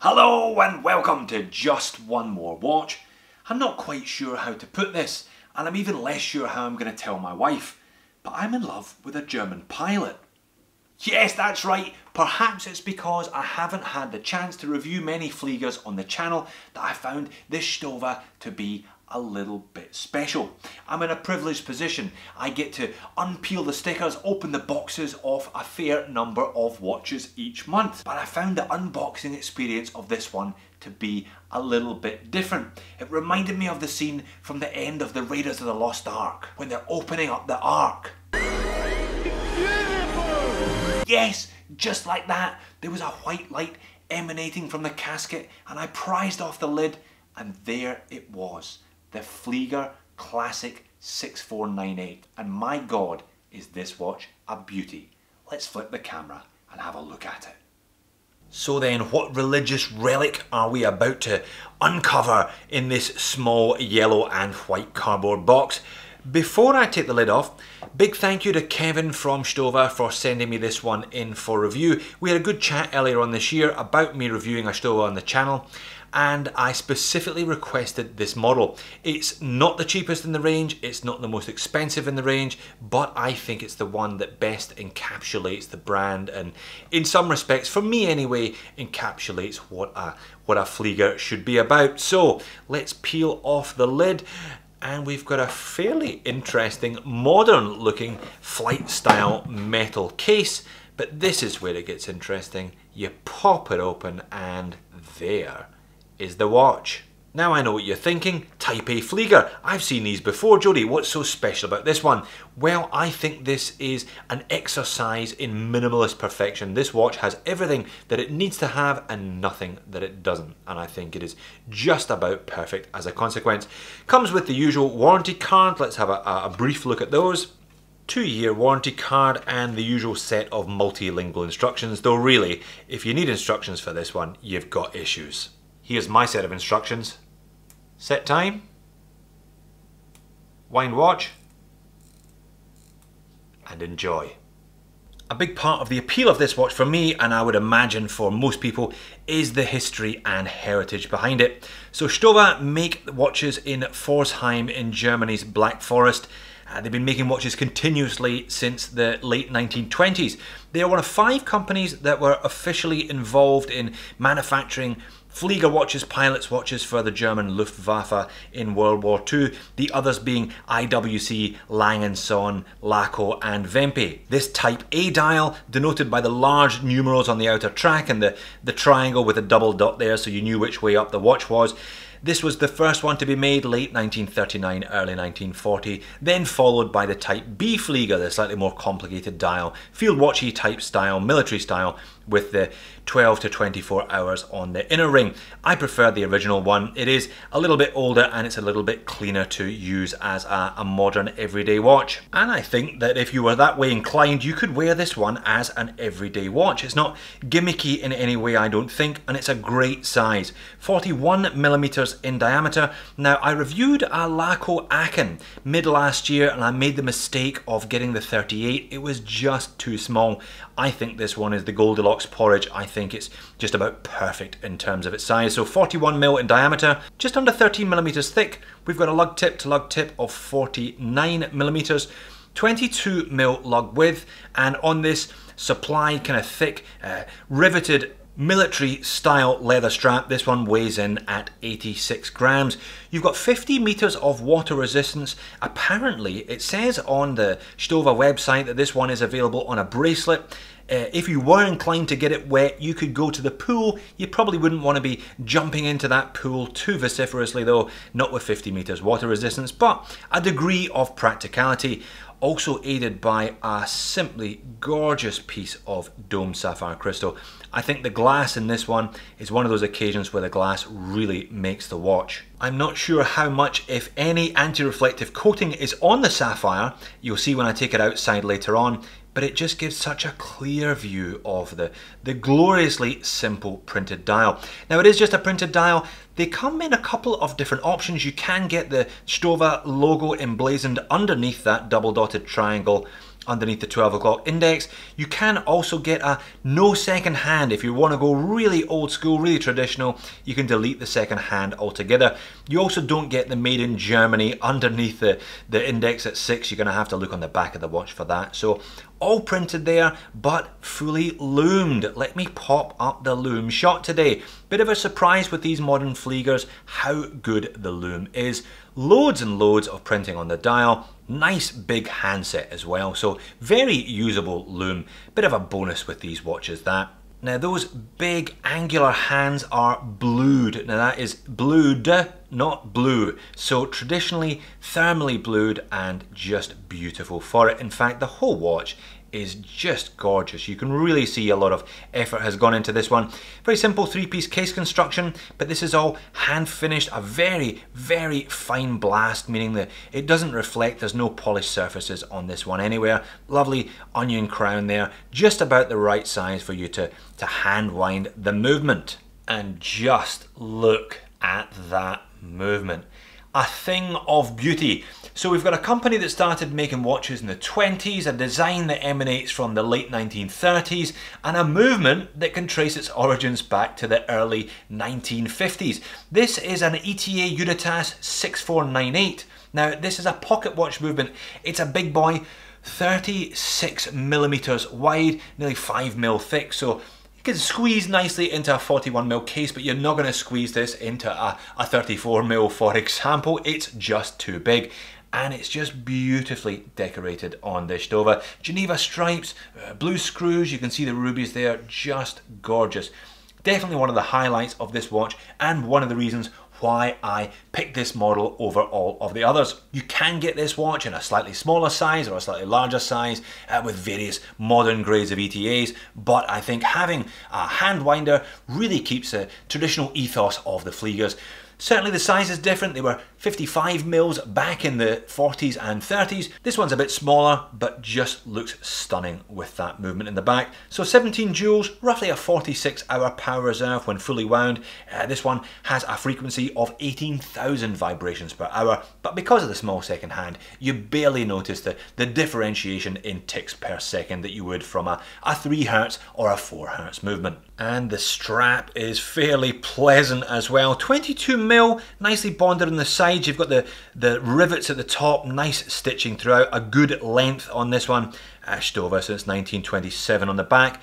Hello and welcome to Just One More Watch. I'm not quite sure how to put this, and I'm even less sure how I'm going to tell my wife, but I'm in love with a German pilot. Yes, that's right. Perhaps it's because I haven't had the chance to review many Fliegers on the channel that I found this Stowa to be a little bit special. I'm in a privileged position. I get to unpeel the stickers, open the boxes of a fair number of watches each month. But I found the unboxing experience of this one to be a little bit different. It reminded me of the scene from the end of the Raiders of the Lost Ark, when they're opening up the Ark. Yes, just like that. There was a white light emanating from the casket and I prized off the lid and there it was. The Flieger Classic 6498, and my god is this watch a beauty. Let's flip the camera and have a look at it. So then, what religious relic are we about to uncover in this small yellow and white cardboard box? Before I take the lid off, big thank you to Kevin from Stowa for sending me this one in for review. We had a good chat earlier on this year about me reviewing a Stowa on the channel, and I specifically requested this model. It's not the cheapest in the range, it's not the most expensive in the range, but I think it's the one that best encapsulates the brand and in some respects, for me anyway, encapsulates what a Flieger should be about. So let's peel off the lid. And we've got a fairly interesting, modern looking flight style metal case. But this is where it gets interesting. You pop it open and there is the watch. Now I know what you're thinking, Type A Flieger. I've seen these before, Jody. What's so special about this one? Well, I think this is an exercise in minimalist perfection. This watch has everything that it needs to have and nothing that it doesn't. And I think it is just about perfect as a consequence. Comes with the usual warranty card. Let's have a brief look at those. 2-year warranty card and the usual set of multilingual instructions. Though really, if you need instructions for this one, you've got issues. Here's my set of instructions. Set time, wind watch, and enjoy. A big part of the appeal of this watch for me, and I would imagine for most people, is the history and heritage behind it. So Stowa make watches in Pforzheim in Germany's Black Forest. They've been making watches continuously since the late 1920s. They are one of 5 companies that were officially involved in manufacturing Flieger watches, pilots' watches for the German Luftwaffe in World War II, the others being IWC, Lang & Son, Laco and Vempe. This Type A dial, denoted by the large numerals on the outer track and the triangle with a double dot there so you knew which way up the watch was. This was the first one to be made late 1939, early 1940, then followed by the Type B Flieger, the slightly more complicated dial, field watchy type style, military style, with the 12 to 24 hours on the inner ring. I prefer the original one. It is a little bit older and it's a little bit cleaner to use as a modern everyday watch. And I think that if you were that way inclined, you could wear this one as an everyday watch. It's not gimmicky in any way, I don't think, and it's a great size. 41 millimeters in diameter. Now, I reviewed a Laco Aachen mid last year and I made the mistake of getting the 38. It was just too small. I think this one is the Goldilocks porridge. I think it's just about perfect in terms of its size. So 41 mil in diameter, just under 13 millimeters thick. We've got a lug tip to lug tip of 49 millimeters, 22 mil lug width, and on this supplied kind of thick, riveted military style leather strap. This one weighs in at 86 grams. You've got 50 meters of water resistance. Apparently, it says on the Stowa website that this one is available on a bracelet. If you were inclined to get it wet, you could go to the pool. You probably wouldn't want to be jumping into that pool too vociferously though, not with 50 meters water resistance, but a degree of practicality. Also aided by a simply gorgeous piece of domed sapphire crystal. I think the glass in this one is one of those occasions where the glass really makes the watch. I'm not sure how much, if any, anti-reflective coating is on the sapphire. You'll see when I take it outside later on, but it just gives such a clear view of the gloriously simple printed dial. Now, it is just a printed dial. They come in a couple of different options. You can get the Stowa logo emblazoned underneath that double dotted triangle underneath the 12 o'clock index. You can also get a no second hand. If you want to go really old school, really traditional, you can delete the second hand altogether. You also don't get the made in Germany underneath the index at 6. You're going to have to look on the back of the watch for that. So all printed there, but fully loomed. Let me pop up the loom shot today. Bit of a surprise with these modern Fliegers, how good the loom is. Loads and loads of printing on the dial. Nice big handset as well, so very usable loom. Bit of a bonus with these watches, that. Now those big angular hands are blued. Now that is blued, not blue. So traditionally thermally blued and just beautiful for it. In fact, the whole watch is just gorgeous. You can really see a lot of effort has gone into this one. Very simple 3-piece case construction, but this is all hand finished, a very, very fine blast, meaning that it doesn't reflect, there's no polished surfaces on this one anywhere. Lovely onion crown there, just about the right size for you to hand wind the movement. And just look at that movement. A thing of beauty. So we've got a company that started making watches in the 20s, a design that emanates from the late 1930s, and a movement that can trace its origins back to the early 1950s. This is an ETA Unitas 6498. Now this is a pocket watch movement. It's a big boy, 36 millimeters wide, nearly 5 mil thick. So you can squeeze nicely into a 41mm case, but you're not going to squeeze this into a 34mm, for example. It's just too big. And it's just beautifully decorated on this Stowa. Geneva stripes, blue screws, you can see the rubies there, just gorgeous. Definitely one of the highlights of this watch, and one of the reasons why I picked this model over all of the others. You can get this watch in a slightly smaller size or a slightly larger size with various modern grades of ETAs, but I think having a hand winder really keeps the traditional ethos of the Fliegers. Certainly the size is different. They were 55 mils back in the 40s and 30s. This one's a bit smaller, but just looks stunning with that movement in the back. So 17 joules, roughly a 46-hour power reserve when fully wound. This one has a frequency of 18,000 vibrations per hour, but because of the small second hand, you barely notice the differentiation in ticks per second that you would from a 3 Hz or a 4 Hz movement. And the strap is fairly pleasant as well. 22 mil, nicely bonded on the sides. You've got the rivets at the top, nice stitching throughout. A good length on this one. Stowa since 1927 on the back.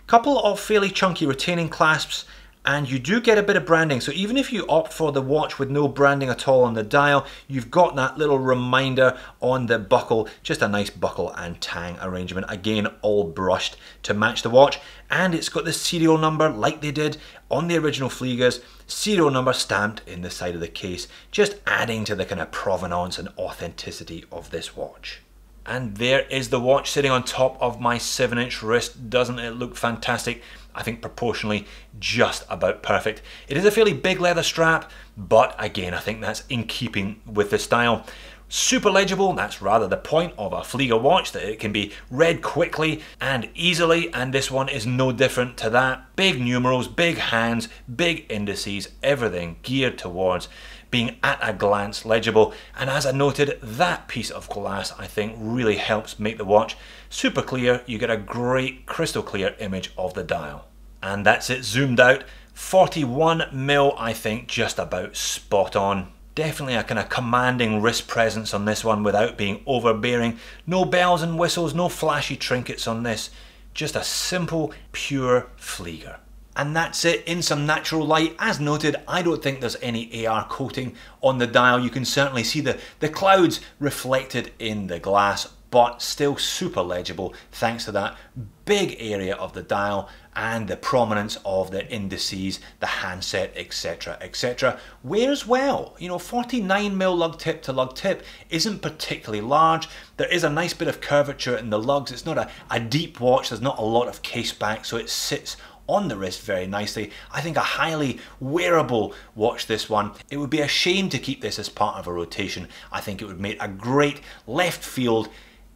Couple of fairly chunky retaining clasps, and you do get a bit of branding. So even if you opt for the watch with no branding at all on the dial, you've got that little reminder on the buckle, just a nice buckle and tang arrangement. Again, all brushed to match the watch. And it's got the serial number like they did on the original Fliegers, serial number stamped in the side of the case, just adding to the kind of provenance and authenticity of this watch. And there is the watch sitting on top of my 7-inch wrist. Doesn't it look fantastic? I think proportionally just about perfect. It is a fairly big leather strap, but again, I think that's in keeping with the style. Super legible, that's rather the point of a Flieger watch, that it can be read quickly and easily, and this one is no different to that. Big numerals, big hands, big indices, everything geared towards being at a glance legible. And as I noted, that piece of glass I think really helps make the watch super clear. You get a great crystal clear image of the dial. And that's it zoomed out. 41 mil, I think, just about spot on. Definitely a kind of commanding wrist presence on this one without being overbearing. No bells and whistles, no flashy trinkets on this. Just a simple, pure Flieger. And that's it in some natural light. As noted, I don't think there's any AR coating on the dial. You can certainly see the clouds reflected in the glass, but still super legible thanks to that big area of the dial and the prominence of the indices, the handset, etc, etc. Wears well. You know, 49mm lug tip to lug tip isn't particularly large. There is a nice bit of curvature in the lugs. It's not a deep watch. There's not a lot of case back, so it sits on the wrist very nicely. I think a highly wearable watch, this one. It would be a shame to keep this as part of a rotation. I think it would make a great left field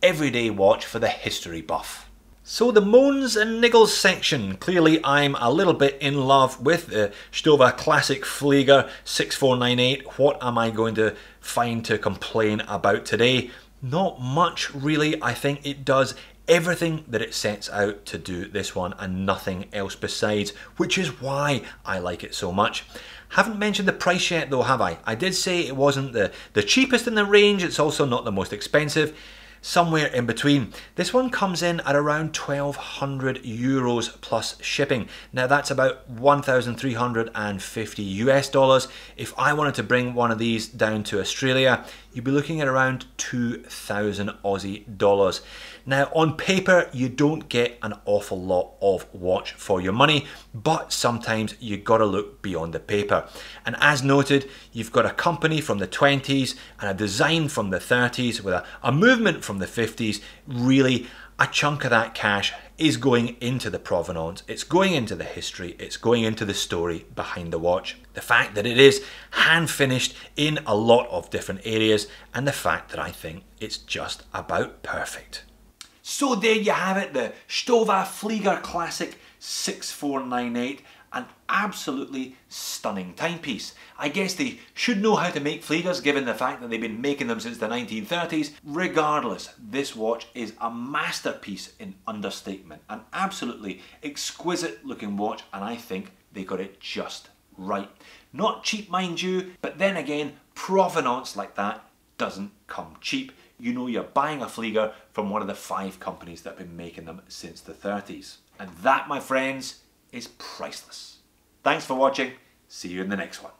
everyday watch for the history buff. So the moans and niggles section. Clearly I'm a little bit in love with the Stowa Classic Flieger 6498. What am I going to find to complain about today? Not much really. I think it does everything that it sets out to do, this one, and nothing else besides, which is why I like it so much. Haven't mentioned the price yet though, have I? I did say it wasn't the cheapest in the range, it's also not the most expensive. Somewhere in between. This one comes in at around 1,200 euros plus shipping. Now that's about 1,350 US dollars. If I wanted to bring one of these down to Australia, you'd be looking at around 2,000 Aussie dollars. Now on paper, you don't get an awful lot of watch for your money, but sometimes you gotta look beyond the paper. And as noted, you've got a company from the 20s and a design from the 30s with a movement from the 50s. Really, a chunk of that cash is going into the provenance, it's going into the history, it's going into the story behind the watch. The fact that it is hand finished in a lot of different areas, and the fact that I think it's just about perfect. So there you have it, the Stowa Flieger Classic 6498, an absolutely stunning timepiece. I guess they should know how to make Fliegers given the fact that they've been making them since the 1930s. Regardless, this watch is a masterpiece in understatement, an absolutely exquisite looking watch, and I think they got it just right. Not cheap, mind you, but then again, provenance like that doesn't come cheap. You know you're buying a Flieger from one of the 5 companies that have been making them since the 30s. And that, my friends, is priceless. Thanks for watching. See you in the next one.